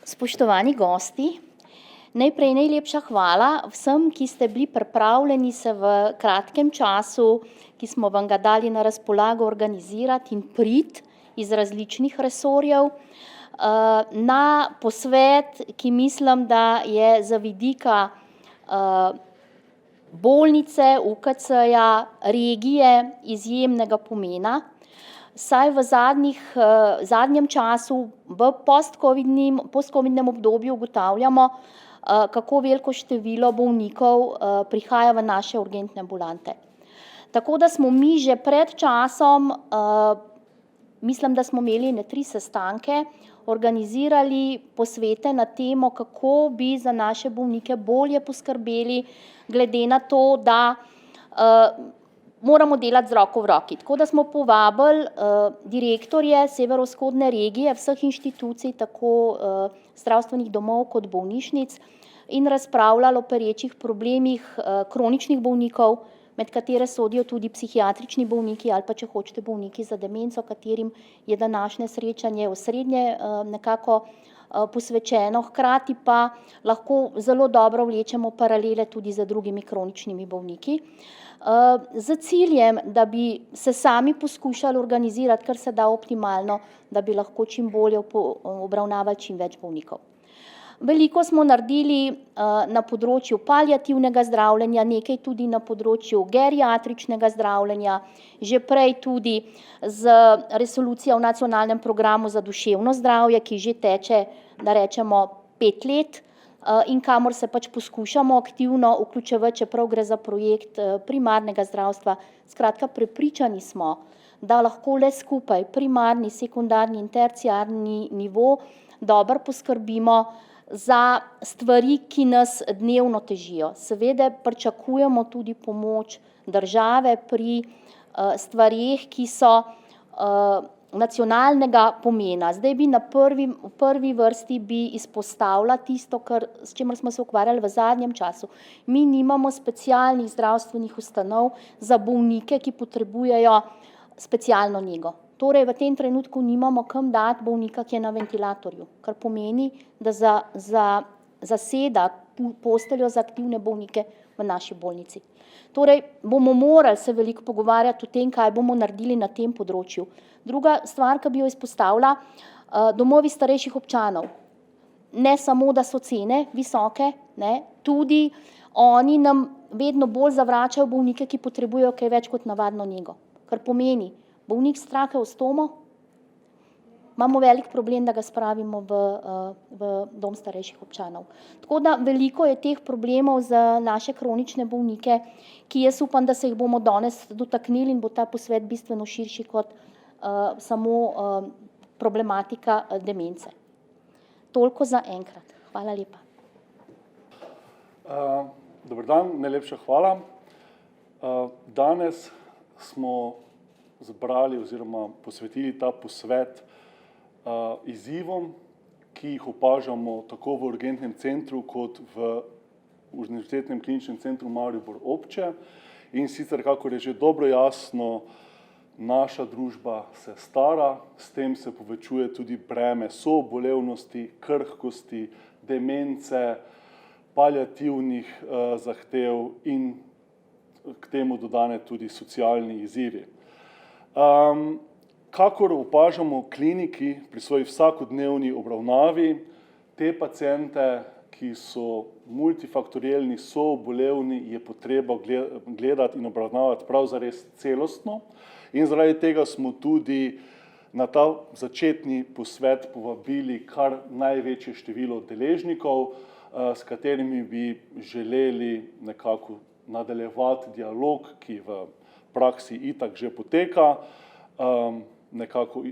Spoštovani gosti, najprej najlepša hvala vsem, ki ste bili pripravljeni se v kratkem času, ki smo vam ga dali na razpolago, organizirati in priti iz različnih resorjev na posvet, ki mislim, da je za vidika bolnice, UKC-ja, regije izjemnega pomena. Saj v zadnjem času, v postcovidnem obdobju ugotavljamo, kako veliko število bolnikov prihaja v naše urgentne ambulante. Tako da smo mi že pred časom, mislim, da smo imeli 3 sestanke, organizirali posvete na temo, kako bi za naše bolnike bolje poskrbeli, glede na to, da moramo delati z roko v roki. Tako da smo povabili direktorje severovzhodne regije, vseh inštitucij, tako zdravstvenih domov kot bolnišnic, in razpravljali o perečih problemih kroničnih bolnikov, med katere sodijo tudi psihiatrični bolniki ali pa, če hočete, bolniki za demenco, katerim je današnje srečanje osrednje nekako posvečeno, hkrati pa lahko zelo dobro vlečemo paralele tudi z drugimi kroničnimi bolniki. Z ciljem, da bi se sami poskušali organizirati, kar se da optimalno, da bi lahko čim bolje obravnavali čim več bolnikov. Veliko smo naredili na področju paliativnega zdravljenja, nekaj tudi na področju geriatričnega zdravljenja, že prej tudi z resolucijo o nacionalnem programu za duševno zdravje, ki že teče, da rečemo, 5 let, in kamor se pač poskušamo aktivno vključevati, čeprav gre za projekt primarnega zdravstva. Skratka, prepričani smo, da lahko le skupaj primarni, sekundarni in terciarni nivo dobro poskrbimo za stvari, ki nas dnevno težijo. Seveda pričakujemo tudi pomoč države pri stvareh, ki so nacionalnega pomena. Zdaj bi v prvi vrsti bi izpostavila tisto, s čimer smo se ukvarjali v zadnjem času. Mi nimamo specialnih zdravstvenih ustanov za bolnike, ki potrebujejo specialno nego. Torej, v tem trenutku nimamo kam dati bolnika, ki je na ventilatorju, kar pomeni, da zaseda posteljo za aktivne bolnike v naši bolnici. Torej, bomo morali se veliko pogovarjati o tem, kaj bomo naredili na tem področju. Druga stvar, ki bi jo izpostavila, domovi starejših občanov. Ne samo, da so cene visoke, tudi oni nam vedno bolj zavračajo bolnike, ki potrebujejo kaj več kot navadno nego. Kar pomeni, bolnik s trakeostomo, imamo velik problem, da ga spravimo v dom starejših občanov. Tako da veliko je teh problemov za naše kronične bolnike, ki jaz upam, da se jih bomo danes dotaknili in bo ta posvet bistveno širši kot samo problematika demence. Toliko za enkrat. Hvala lepa. Dober dan, najlepša hvala. Danes smo zbrali oziroma posvetili ta posvet izzivom, ki jih opažamo tako v urgentnem centru kot v Univerzitetnem kliničnem centru Maribor Obče. In sicer, kakor je že dobro jasno, naša družba se stara, s tem se povečuje tudi breme soobolevnosti, krhkosti, demence, paliativnih zahtev in k temu dodane tudi socialni izzivi. Kakor opažamo kliniki pri svoji vsakodnevni obravnavi, te paciente, ki so multifaktorialni, soobolevni, je potreba gledati in obravnavati prav zares celostno. In zaradi tega smo tudi na ta začetni posvet povabili kar največje število deležnikov, s katerimi bi želeli nekako nadaljevati dialog, ki v praksi itak že poteka, nekako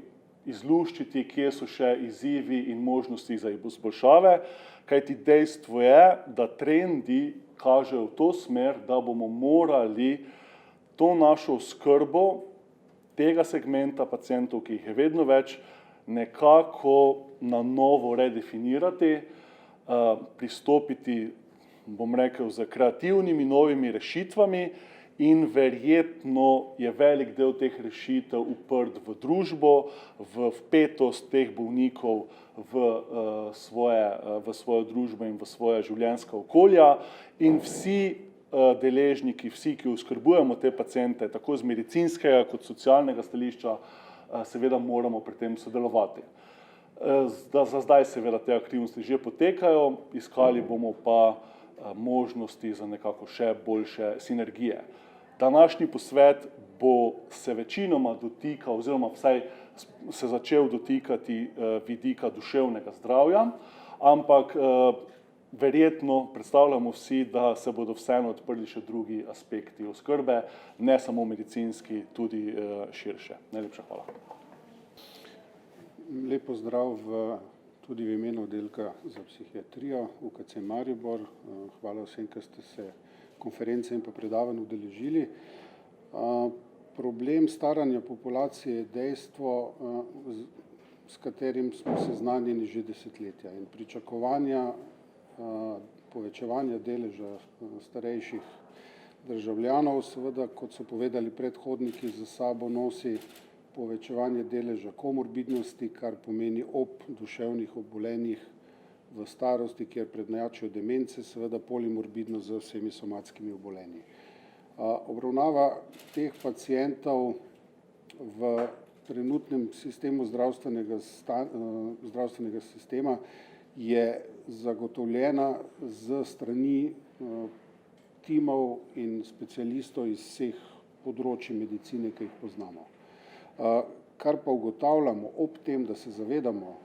izluščiti, kje so še izzivi in možnosti za izboljšave, kajti dejstvo je, da trendi kažejo v to smer, da bomo morali to našo oskrbo tega segmenta pacientov, ki jih je vedno več, nekako na novo redefinirati, pristopiti, bom rekel, z kreativnimi novimi rešitvami in verjetno je velik del teh rešitev uprt v družbo, v vpetost teh bolnikov v svojo družbo in v svoja življenjska okolja in vsi deležniki, vsi, ki oskrbujemo te paciente, tako z medicinskega kot socialnega stališča, seveda moramo pri tem sodelovati. Za zdaj seveda te aktivnosti že potekajo, iskali bomo pa možnosti za nekako še boljše sinergije. Današnji posvet bo se večinoma dotikal, oziroma vsaj se začel dotikati vidika duševnega zdravja, ampak verjetno predstavljamo vsi, da se bodo vseeno odprli še drugi aspekti oskrbe, ne samo medicinski, tudi širše. Najlepša hvala. Lep pozdrav tudi v imenu oddelka za psihiatrijo UKC Maribor. Hvala vsem, ki ste se konference in pa predavanj udeležili. Problem staranja populacije je dejstvo, s katerim smo seznanjeni že desetletja in pričakovanja povečevanja deleža starejših državljanov, seveda, kot so povedali predhodniki, za sabo nosi povečevanje deleža komorbidnosti, kar pomeni ob duševnih obolenjih v starosti, kjer prednjačijo demence, seveda polimorbidno z vsemi somatskimi obolenji. Obravnava teh pacientov v trenutnem sistemu zdravstvenega sistema je zagotovljena z strani timov in specialistov iz vseh področij medicine, ki jih poznamo. Kar pa ugotavljamo ob tem, da se zavedamo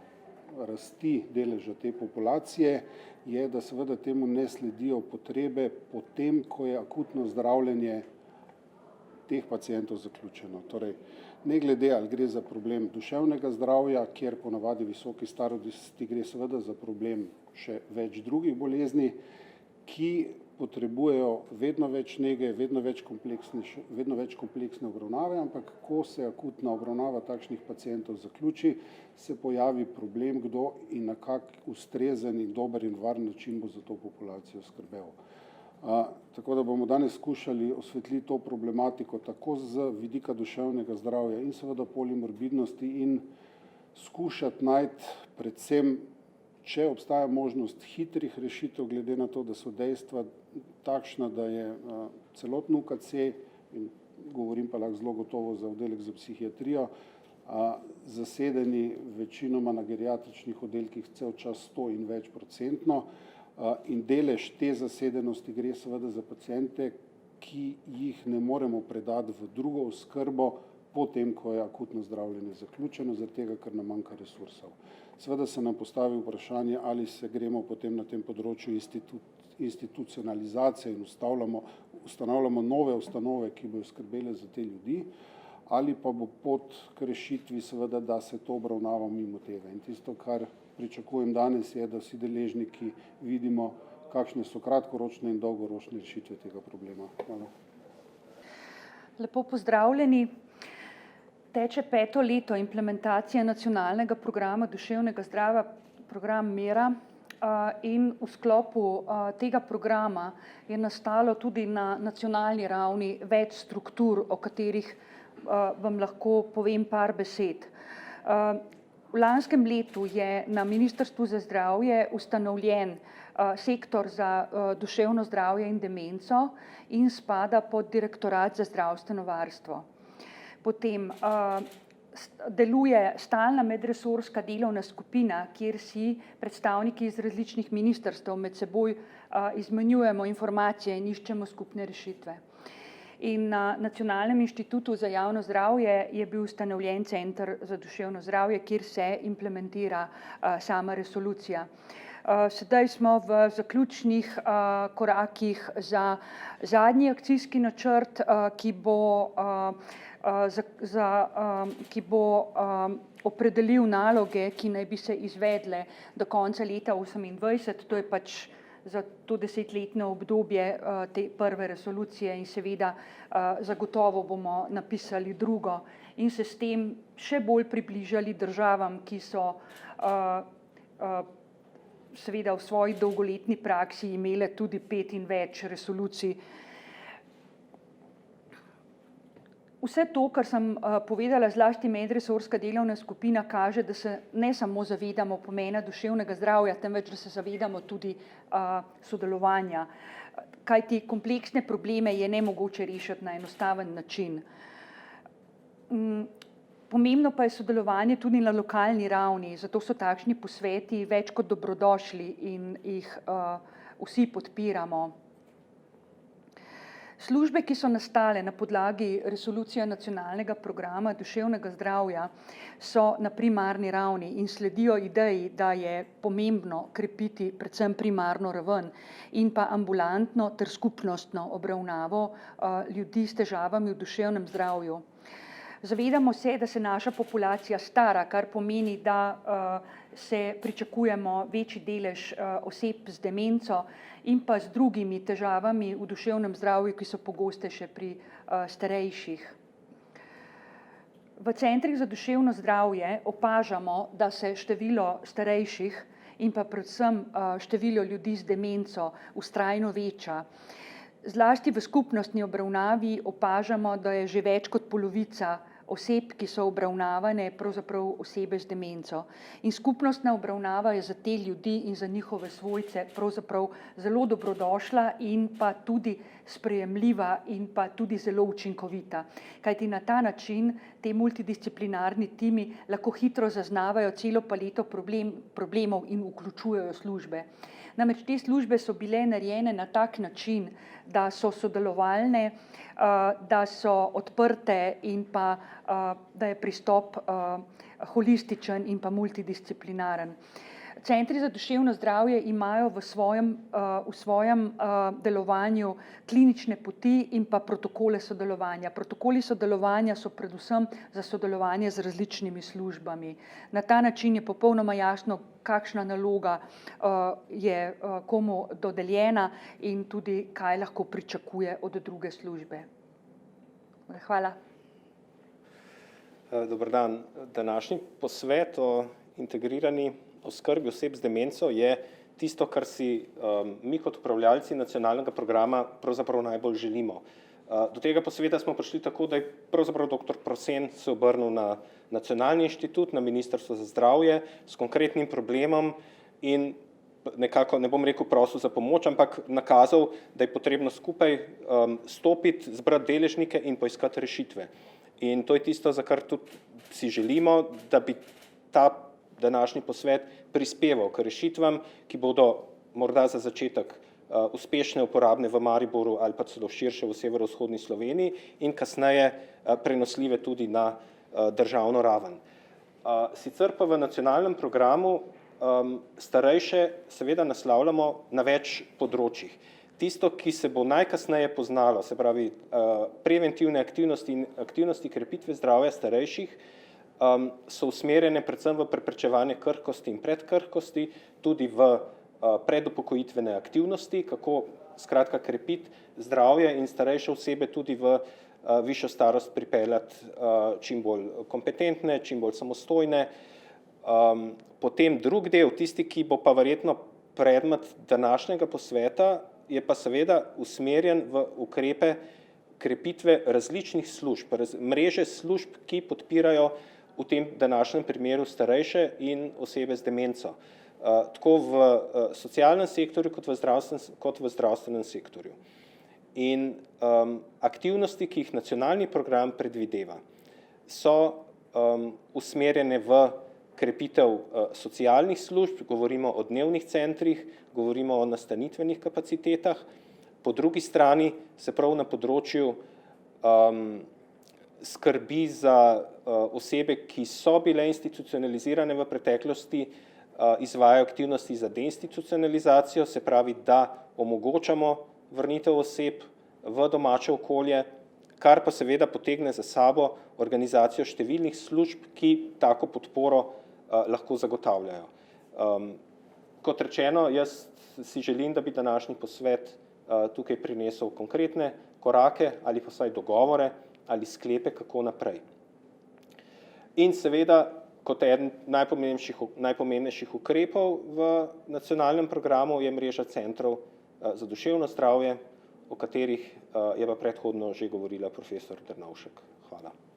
rasti deleža te populacije, je, da seveda temu ne sledijo potrebe po tem, ko je akutno zdravljenje teh pacientov zaključeno. Torej, ne glede, ali gre za problem duševnega zdravja, kjer ponavadi visoki starosti gre seveda za problem še več drugih bolezni, ki potrebujejo vedno več nege, vedno več kompleksne obravnave, ampak ko se akutna obravnava takšnih pacientov zaključi, se pojavi problem, kdo in na kak ustrezen in dober in varen način bo za to populacijo skrbel. Tako da bomo danes skušali osvetliti to problematiko tako z vidika duševnega zdravja in seveda polimorbidnosti in skušati najti predvsem, če obstaja možnost hitrih rešitev, glede na to, da so dejstva takšna, da je celotno UKC, in govorim pa lahko zelo gotovo za oddelek za psihiatrijo, zasedeni večinoma na geriatričnih oddelkih cel čas 100 in več procentno, in delež te zasedenosti gre seveda za paciente, ki jih ne moremo predati v drugo oskrbo, potem, ko je akutno zdravljenje zaključeno, zaradi tega, ker nam manjka resursov. Seveda se nam postavi vprašanje, ali se gremo potem na tem področju institucionalizacije in ustanavljamo nove ustanove, ki bodo skrbele za te ljudi, ali pa bo pot k rešitvi seveda, da se to obravnava mimo tega. In tisto, kar pričakujem danes, je, da vsi deležniki vidimo, kakšne so kratkoročne in dolgoročne rešitve tega problema. Hvala. Lepo pozdravljeni. Teče 5. leto implementacije nacionalnega programa duševnega zdravja, program MERA, in v sklopu tega programa je nastalo tudi na nacionalni ravni več struktur, o katerih vam lahko povem par besed. V lanskem letu je na Ministrstvu za zdravje ustanovljen sektor za duševno zdravje in demenco in spada pod Direktorat za zdravstveno varstvo. Potem deluje stalna medresorska delovna skupina, kjer si predstavniki iz različnih ministrstev med seboj izmenjujemo informacije in iščemo skupne rešitve. In na Nacionalnem inštitutu za javno zdravje je bil ustanovljen Center za duševno zdravje, kjer se implementira sama resolucija. Sedaj smo v zaključnih korakih za zadnji akcijski načrt, ki bo opredelil naloge, ki naj bi se izvedle do konca leta 2028, to je pač za to 10-letno obdobje te prve resolucije in seveda zagotovo bomo napisali drugo in se s tem še bolj približali državam, ki so seveda v svoji dolgoletni praksi imele tudi 5 in več resolucij. Vse to, kar sem povedala, zlasti medresorska delovna skupina, kaže, da se ne samo zavedamo pomena duševnega zdravja, temveč da se zavedamo tudi sodelovanja. Kajti kompleksne probleme je nemogoče rešiti na enostaven način. Pomembno pa je sodelovanje tudi na lokalni ravni, zato so takšni posveti več kot dobrodošli in jih vsi podpiramo. Službe, ki so nastale na podlagi resolucije nacionalnega programa duševnega zdravja, so na primarni ravni in sledijo ideji, da je pomembno krepiti predvsem primarno raven in pa ambulantno ter skupnostno obravnavo ljudi s težavami v duševnem zdravju. Zavedamo se, da se naša populacija stara, kar pomeni, da se pričakujemo večji delež oseb z demenco in pa z drugimi težavami v duševnem zdravju, ki so pogostejše pri starejših. V centrih za duševno zdravje opažamo, da se število starejših in pa predvsem število ljudi z demenco vztrajno veča. Zlasti v skupnostni obravnavi opažamo, da je že več kot polovica oseb, ki so obravnavane, pravzaprav osebe z demenco. In skupnostna obravnava je za te ljudi in za njihove svojce pravzaprav zelo dobrodošla in pa tudi sprejemljiva in pa tudi zelo učinkovita. Kajti na ta način te multidisciplinarni timi lahko hitro zaznavajo celo paleto problemov in vključujejo službe. Namreč te službe so bile narejene na tak način, da so sodelovalne, da so odprte in pa da je pristop holističen in pa multidisciplinaren. Centri za duševno zdravje imajo v svojem delovanju klinične poti in pa protokole sodelovanja. Protokoli sodelovanja so predvsem za sodelovanje z različnimi službami. Na ta način je popolnoma jasno, kakšna naloga je komu dodeljena in tudi kaj lahko pričakuje od druge službe. Hvala. Dober dan. Današnji posvet o integrirani oskrbi oseb z demenco je tisto, kar si mi kot upravljalci nacionalnega programa pravzaprav najbolj želimo. Do tega posveta smo prišli tako, da je pravzaprav dr. Prosen se obrnil na Nacionalni inštitut, na Ministrstvo za zdravje s konkretnim problemom in nekako, ne bom rekel prosil za pomoč, ampak nakazal, da je potrebno skupaj stopiti, zbrati deležnike in poiskati rešitve. In to je tisto, za kar tudi si želimo, da bi ta današnji posvet prispeval k rešitvam, ki bodo morda za začetek uspešne, uporabne v Mariboru ali pa celo širše v severovzhodni Sloveniji in kasneje prenosljive tudi na državno raven. Sicer pa v nacionalnem programu starejše seveda naslavljamo na več področjih. Tisto, ki se bo najkasneje poznalo, se pravi preventivne aktivnosti in aktivnosti krepitve zdravja starejših, so usmerjene predvsem v preprečevanje krhkosti in predkrhkosti, tudi v predupokojitvene aktivnosti, kako skratka krepiti zdravje in starejše osebe tudi v višjo starost pripeljati čim bolj kompetentne, čim bolj samostojne. Potem drug del, tisti, ki bo pa verjetno predmet današnjega posveta, je pa seveda usmerjen v ukrepe krepitve različnih služb, mreže služb, ki podpirajo v tem današnjem primeru starejše in osebe z demenco. Tako v socialnem sektorju kot v zdravstvenem sektorju. In aktivnosti, ki jih nacionalni program predvideva, so usmerjene v krepitev socialnih služb, govorimo o dnevnih centrih, govorimo o nastanitvenih kapacitetah, po drugi strani se prav na področju skrbi za osebe, ki so bile institucionalizirane v preteklosti, izvajajo aktivnosti za deinstitucionalizacijo, se pravi, da omogočamo vrnitev oseb v domače okolje, kar pa seveda potegne za sabo organizacijo številnih služb, ki tako podporo lahko zagotavljajo. Kot rečeno, jaz si želim, da bi današnji posvet tukaj prinesel konkretne korake ali pa vsaj dogovore ali sklepe, kako naprej. In seveda, kot eden najpomembnejših ukrepov v nacionalnem programu je mreža centrov za duševno zdravje, o katerih je pa predhodno že govorila profesor Drnovšek. Hvala.